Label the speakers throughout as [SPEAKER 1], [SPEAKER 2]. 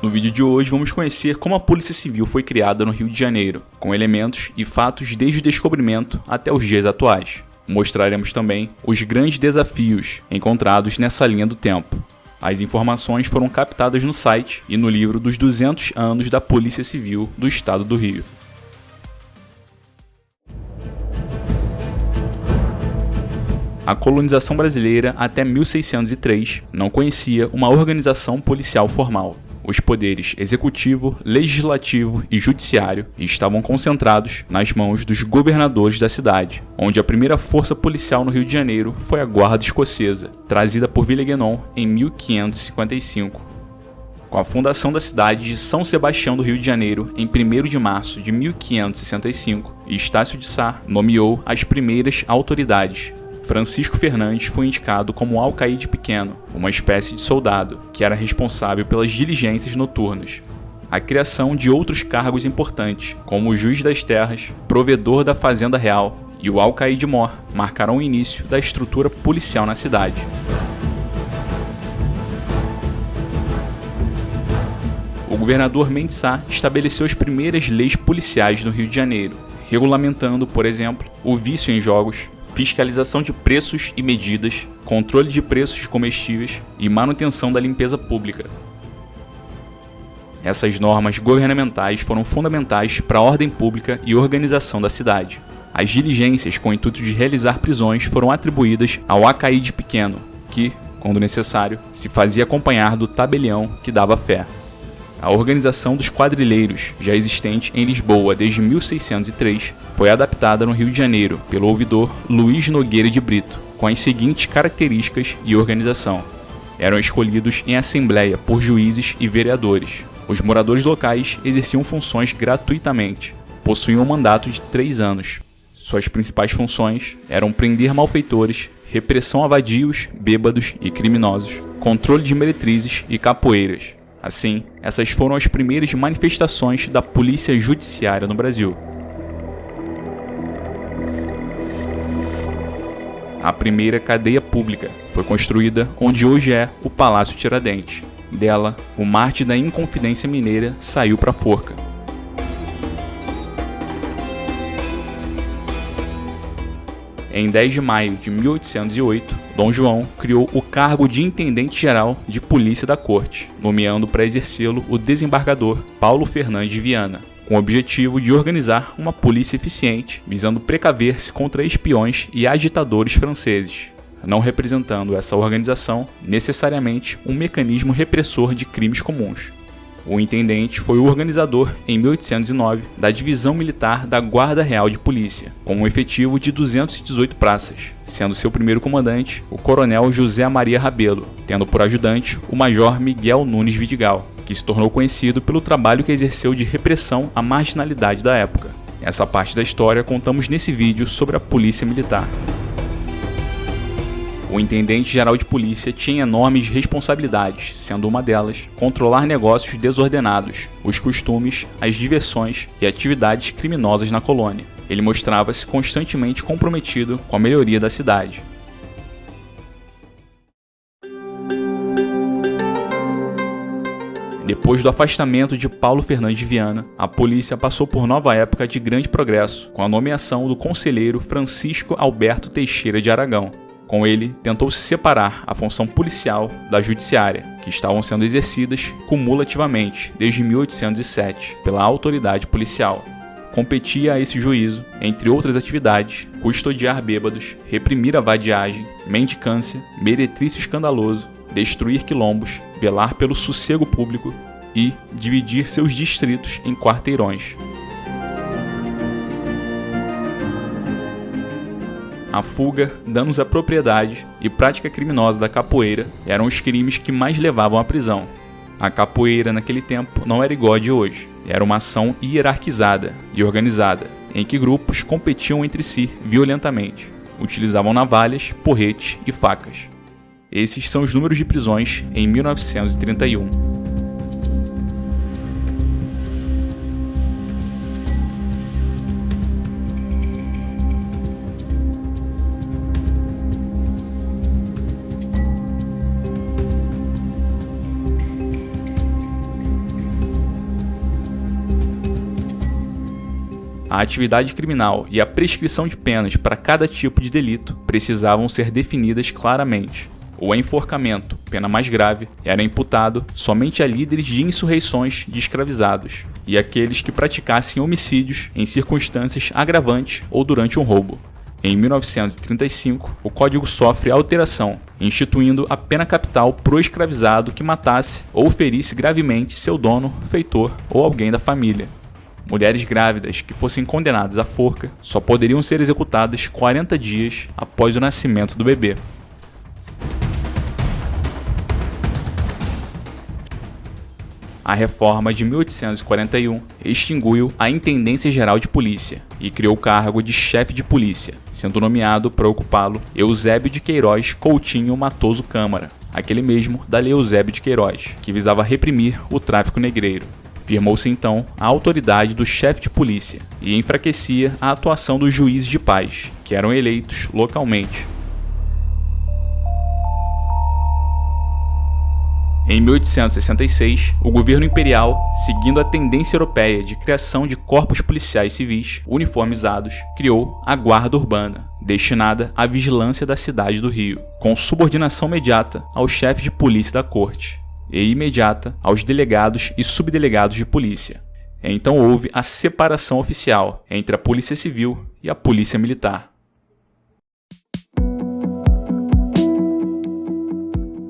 [SPEAKER 1] No vídeo de hoje vamos conhecer como a Polícia Civil foi criada no Rio de Janeiro, com elementos e fatos desde o descobrimento até os dias atuais. Mostraremos também os grandes desafios encontrados nessa linha do tempo. As informações foram captadas no site e no livro dos 200 anos da Polícia Civil do Estado do Rio. A colonização brasileira até 1603 não conhecia uma organização policial formal. Os poderes executivo, legislativo e judiciário estavam concentrados nas mãos dos governadores da cidade, onde a primeira força policial no Rio de Janeiro foi a Guarda Escocesa, trazida por Villegagnon em 1555. Com a fundação da cidade de São Sebastião do Rio de Janeiro em 1º de março de 1565, Estácio de Sá nomeou as primeiras autoridades. Francisco Fernandes foi indicado como alcaide pequeno, uma espécie de soldado, que era responsável pelas diligências noturnas. A criação de outros cargos importantes, como o juiz das terras, provedor da fazenda real e o alcaide-mor, marcaram o início da estrutura policial na cidade. O governador Mendes Sá estabeleceu as primeiras leis policiais no Rio de Janeiro, regulamentando, por exemplo, o vício em jogos, fiscalização de preços e medidas, controle de preços de comestíveis e manutenção da limpeza pública. Essas normas governamentais foram fundamentais para a ordem pública e organização da cidade. As diligências com o intuito de realizar prisões foram atribuídas ao alcaide pequeno, que, quando necessário, se fazia acompanhar do tabelião que dava fé. A organização dos quadrilheiros, já existente em Lisboa desde 1603, foi adaptada no Rio de Janeiro pelo ouvidor Luiz Nogueira de Brito, com as seguintes características e organização. Eram escolhidos em assembleia por juízes e vereadores. Os moradores locais exerciam funções gratuitamente. Possuíam um mandato de 3 anos. Suas principais funções eram prender malfeitores, repressão a vadios, bêbados e criminosos, controle de meretrizes e capoeiras. Assim, essas foram as primeiras manifestações da polícia judiciária no Brasil. A primeira cadeia pública foi construída onde hoje é o Palácio Tiradentes. Dela, o Marte da Inconfidência Mineira saiu para a forca. Em 10 de maio de 1808, Dom João criou o cargo de Intendente-Geral de Polícia da Corte, nomeando para exercê-lo o desembargador Paulo Fernandes Viana, com o objetivo de organizar uma polícia eficiente, visando precaver-se contra espiões e agitadores franceses, não representando essa organização necessariamente um mecanismo repressor de crimes comuns. O intendente foi o organizador, em 1809, da Divisão Militar da Guarda Real de Polícia, com um efetivo de 218 praças, sendo seu primeiro comandante o coronel José Maria Rabelo, tendo por ajudante o major Miguel Nunes Vidigal, que se tornou conhecido pelo trabalho que exerceu de repressão à marginalidade da época. Essa parte da história contamos nesse vídeo sobre a Polícia Militar. O Intendente-Geral de Polícia tinha enormes responsabilidades, sendo uma delas controlar negócios desordenados, os costumes, as diversões e atividades criminosas na colônia. Ele mostrava-se constantemente comprometido com a melhoria da cidade. Depois do afastamento de Paulo Fernandes Viana, a polícia passou por nova época de grande progresso, com a nomeação do conselheiro Francisco Alberto Teixeira de Aragão. Com ele, tentou-se separar a função policial da judiciária, que estavam sendo exercidas cumulativamente desde 1807 pela autoridade policial. Competia a esse juízo, entre outras atividades, custodiar bêbados, reprimir a vadiagem, mendicância, meretrício escandaloso, destruir quilombos, velar pelo sossego público e dividir seus distritos em quarteirões. A fuga, danos à propriedade e prática criminosa da capoeira eram os crimes que mais levavam à prisão. A capoeira naquele tempo não era igual a de hoje. Era uma ação hierarquizada e organizada, em que grupos competiam entre si violentamente. Utilizavam navalhas, porretes e facas. Esses são os números de prisões em 1931. a atividade criminal e a prescrição de penas para cada tipo de delito precisavam ser definidas claramente. O enforcamento, pena mais grave, era imputado somente a líderes de insurreições de escravizados e aqueles que praticassem homicídios em circunstâncias agravantes ou durante um roubo. Em 1935, o Código sofre alteração, instituindo a pena capital pro escravizado que matasse ou ferisse gravemente seu dono, feitor ou alguém da família. Mulheres grávidas que fossem condenadas à forca só poderiam ser executadas 40 dias após o nascimento do bebê. A reforma de 1841 extinguiu a Intendência Geral de Polícia e criou o cargo de chefe de polícia, sendo nomeado para ocupá-lo Eusébio de Queiroz Coutinho Matoso Câmara, aquele mesmo da Lei Eusébio de Queiroz, que visava reprimir o tráfico negreiro. Firmou-se então a autoridade do chefe de polícia e enfraquecia a atuação dos juízes de paz, que eram eleitos localmente. Em 1866, o governo imperial, seguindo a tendência europeia de criação de corpos policiais civis uniformizados, criou a Guarda Urbana, destinada à vigilância da cidade do Rio, com subordinação imediata ao chefe de polícia da corte e imediata aos delegados e subdelegados de polícia. Então houve a separação oficial entre a polícia civil e a polícia militar.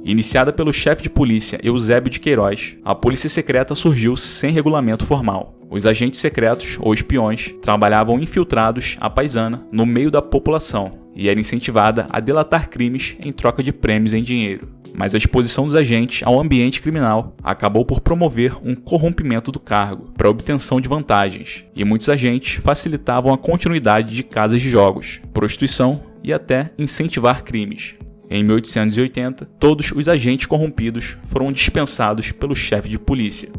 [SPEAKER 1] Iniciada pelo chefe de polícia Eusébio de Queiroz, a polícia secreta surgiu sem regulamento formal. Os agentes secretos, ou espiões, trabalhavam infiltrados à paisana no meio da população e era incentivada a delatar crimes em troca de prêmios em dinheiro. Mas a exposição dos agentes ao ambiente criminal acabou por promover um corrompimento do cargo para a obtenção de vantagens, e muitos agentes facilitavam a continuidade de casas de jogos, prostituição e até incentivar crimes. Em 1880, todos os agentes corrompidos foram dispensados pelo chefe de polícia.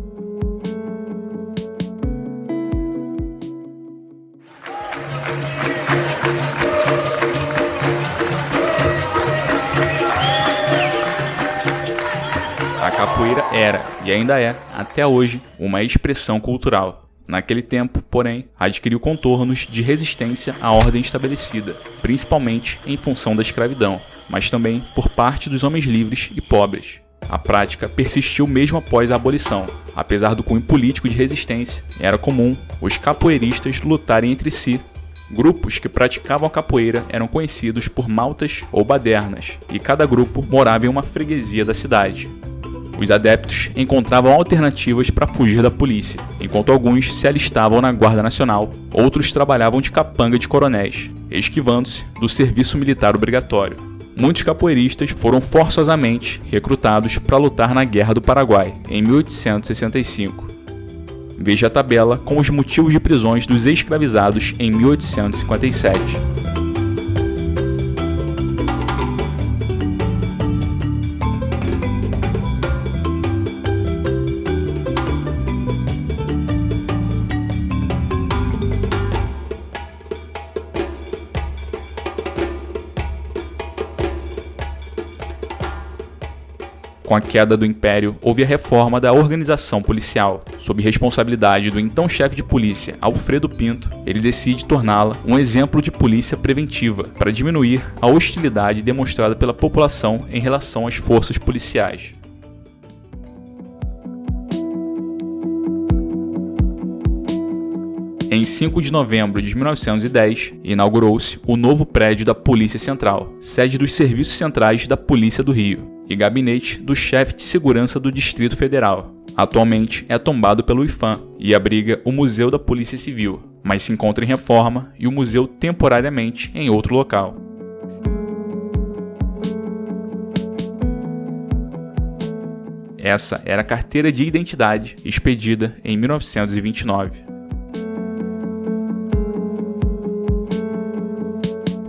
[SPEAKER 1] A capoeira era, e ainda é, até hoje, uma expressão cultural. Naquele tempo, porém, adquiriu contornos de resistência à ordem estabelecida, principalmente em função da escravidão, mas também por parte dos homens livres e pobres. A prática persistiu mesmo após a abolição. Apesar do cunho político de resistência, era comum os capoeiristas lutarem entre si. Grupos que praticavam a capoeira eram conhecidos por maltas ou badernas, e cada grupo morava em uma freguesia da cidade. Os adeptos encontravam alternativas para fugir da polícia, enquanto alguns se alistavam na Guarda Nacional, outros trabalhavam de capanga de coronéis, esquivando-se do serviço militar obrigatório. Muitos capoeiristas foram forçosamente recrutados para lutar na Guerra do Paraguai, em 1865. Veja a tabela com os motivos de prisões dos escravizados em 1857. Com a queda do Império, houve a reforma da organização policial. Sob responsabilidade do então chefe de polícia, Alfredo Pinto, ele decide torná-la um exemplo de polícia preventiva, para diminuir a hostilidade demonstrada pela população em relação às forças policiais. Em 5 de novembro de 1910, inaugurou-se o novo prédio da Polícia Central, sede dos Serviços Centrais da Polícia do Rio, e gabinete do chefe de segurança do Distrito Federal. Atualmente é tombado pelo IPHAN e abriga o Museu da Polícia Civil, mas se encontra em reforma e o museu temporariamente em outro local. Essa era a carteira de identidade expedida em 1929.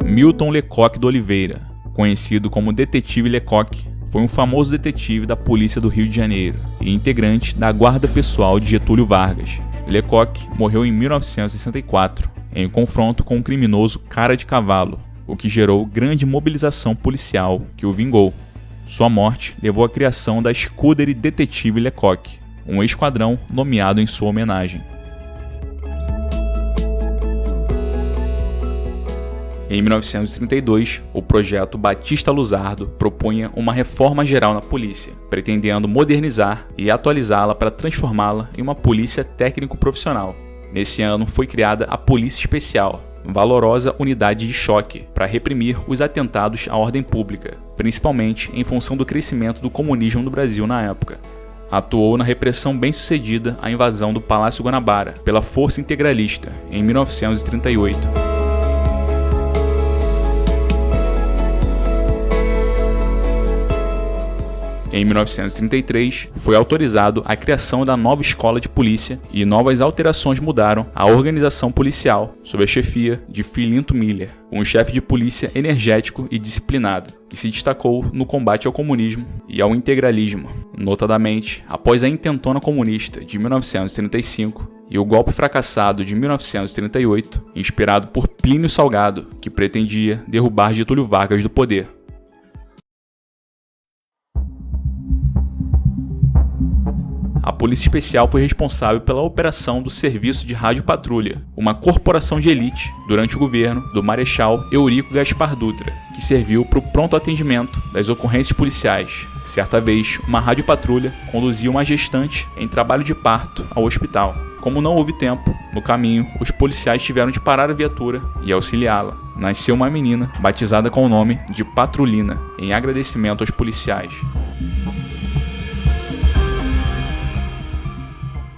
[SPEAKER 1] Milton Lecoq do Oliveira, conhecido como Detetive Lecoq, foi um famoso detetive da Polícia do Rio de Janeiro e integrante da Guarda Pessoal de Getúlio Vargas. Lecoq morreu em 1964 em um confronto com um criminoso cara de cavalo, o que gerou grande mobilização policial que o vingou. Sua morte levou à criação da Scudery Detetive Lecoq, um esquadrão nomeado em sua homenagem. Em 1932, o projeto Batista Luzardo propunha uma reforma geral na polícia, pretendendo modernizar e atualizá-la para transformá-la em uma polícia técnico-profissional. Nesse ano foi criada a Polícia Especial, valorosa unidade de choque para reprimir os atentados à ordem pública, principalmente em função do crescimento do comunismo no Brasil na época. Atuou na repressão bem-sucedida à invasão do Palácio Guanabara pela Força Integralista, em 1938. Em 1933, foi autorizado a criação da nova escola de polícia e novas alterações mudaram a organização policial, sob a chefia de Filinto Miller, um chefe de polícia energético e disciplinado, que se destacou no combate ao comunismo e ao integralismo, notadamente após a intentona comunista de 1935 e o golpe fracassado de 1938, inspirado por Plínio Salgado, que pretendia derrubar Getúlio Vargas do poder. A Polícia Especial foi responsável pela operação do Serviço de Rádio Patrulha, uma corporação de elite durante o governo do Marechal Eurico Gaspar Dutra, que serviu para o pronto atendimento das ocorrências policiais. Certa vez, uma rádio patrulha conduzia uma gestante em trabalho de parto ao hospital. Como não houve tempo, no caminho, os policiais tiveram de parar a viatura e auxiliá-la. Nasceu uma menina, batizada com o nome de Patrulina, em agradecimento aos policiais.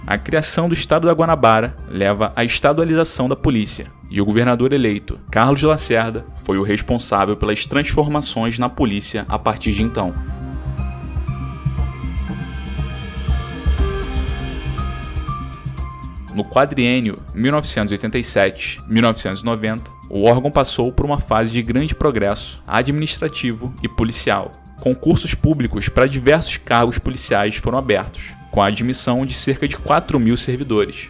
[SPEAKER 1] A criação do Estado da Guanabara leva à estadualização da polícia, e o governador eleito, Carlos Lacerda, foi o responsável pelas transformações na polícia a partir de então. No quadriênio 1987-1990, o órgão passou por uma fase de grande progresso administrativo e policial. Concursos públicos para diversos cargos policiais foram abertos, com a admissão de cerca de 4.000 servidores.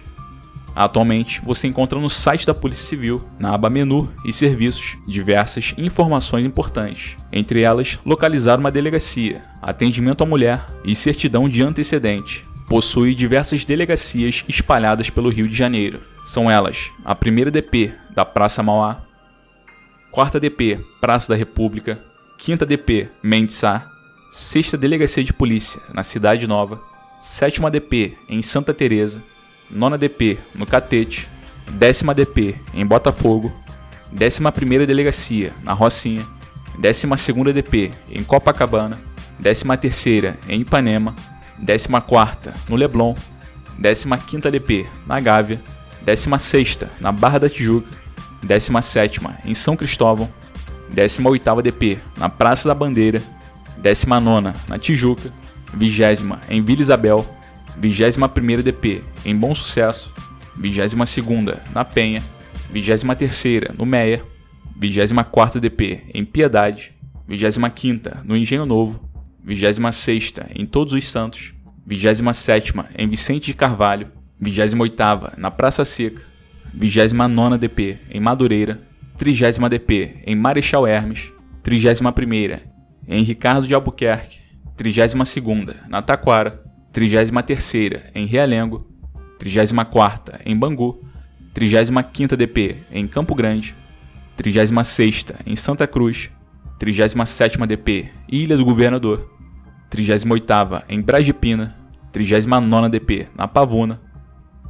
[SPEAKER 1] Atualmente, você encontra no site da Polícia Civil, na aba Menu e Serviços, diversas informações importantes, entre elas localizar uma delegacia, atendimento à mulher e certidão de antecedente. Possui diversas delegacias espalhadas pelo Rio de Janeiro. São elas a 1ª DP da Praça Mauá, 4ª DP Praça da República, 5ª DP Mendes Sá, 6ª Delegacia de Polícia na Cidade Nova, 7ª DP em Santa Teresa, 9ª DP no Catete, 10ª DP em Botafogo, 11ª Delegacia na Rocinha, 12ª DP em Copacabana, 13ª em Ipanema, 14ª no Leblon, 15ª DP na Gávea, 16ª na Barra da Tijuca, 17ª em São Cristóvão, 18ª DP na Praça da Bandeira, 19ª na Tijuca, 20ª em Vila Isabel, 21ª DP em Bom Sucesso, 22ª na Penha, 23ª no Meia, 24ª DP em Piedade, 25ª no Engenho Novo, 26ª em Todos os Santos, 27ª em Vicente de Carvalho, 28ª na Praça Seca, 29ª DP em Madureira, 30ª DP em Marechal Hermes, 31ª em Ricardo de Albuquerque, 32ª na Taquara, 33ª em Realengo, 34ª em Bangu, 35ª DP em Campo Grande, 36ª em Santa Cruz, 37ª DP Ilha do Governador, 38ª em Brasipina, 39ª DP na Pavuna,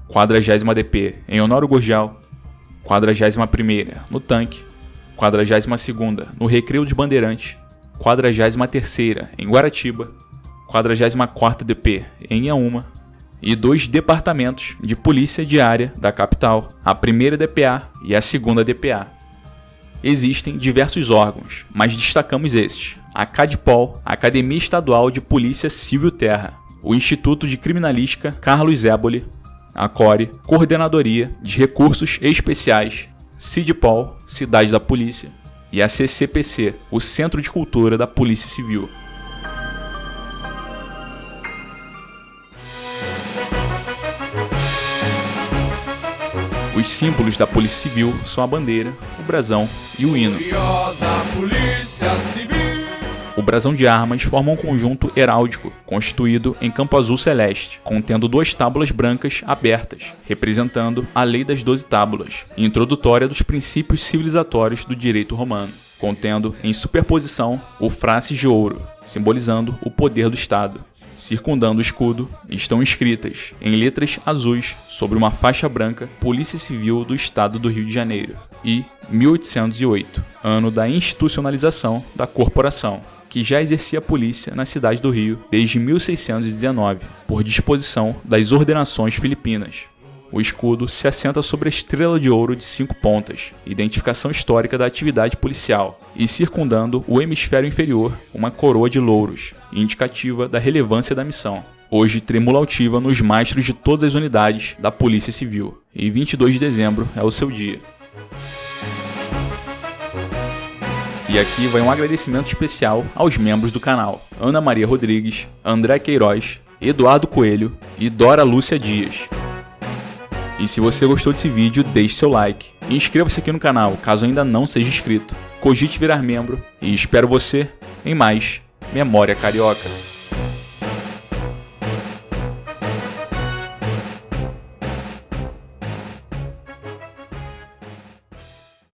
[SPEAKER 1] 40ª DP em Honório Gurgel, 41ª no Tanque, 42ª no Recreio dos Bandeirantes, 43ª em Guaratiba, 44ª DP em Inhaúma e 2 departamentos de polícia diária da capital, a 1ª DPA e a 2ª DPA. Existem diversos órgãos, mas destacamos estes: a CADPOL, a Academia Estadual de Polícia Civil Terra, o Instituto de Criminalística Carlos Zéboli, a CORE, Coordenadoria de Recursos Especiais, CIDPOL, Cidade da Polícia, e a CCPC, o Centro de Cultura da Polícia Civil. Os símbolos da Polícia Civil são a bandeira, o brasão e o hino. O brasão de armas forma um conjunto heráldico, constituído em campo azul celeste, contendo 2 tábulas brancas abertas, representando a Lei das 12 Tábulas, introdutória dos princípios civilizatórios do direito romano, contendo em superposição o fracis de ouro, simbolizando o poder do Estado. Circundando o escudo estão escritas, em letras azuis, sobre uma faixa branca, Polícia Civil do Estado do Rio de Janeiro, e 1808, ano da institucionalização da corporação, que já exercia a polícia na cidade do Rio desde 1619, por disposição das ordenações filipinas. O escudo se assenta sobre a estrela de ouro de 5 pontas, identificação histórica da atividade policial, e circundando o hemisfério inferior uma coroa de louros, indicativa da relevância da missão. Hoje tremula altiva nos mastros de todas as unidades da Polícia Civil, e 22 de dezembro é o seu dia. E aqui vai um agradecimento especial aos membros do canal: Ana Maria Rodrigues, André Queiroz, Eduardo Coelho e Dora Lúcia Dias. E se você gostou desse vídeo, deixe seu like. E inscreva-se aqui no canal, caso ainda não seja inscrito. Cogite virar membro e espero você em mais Memória Carioca.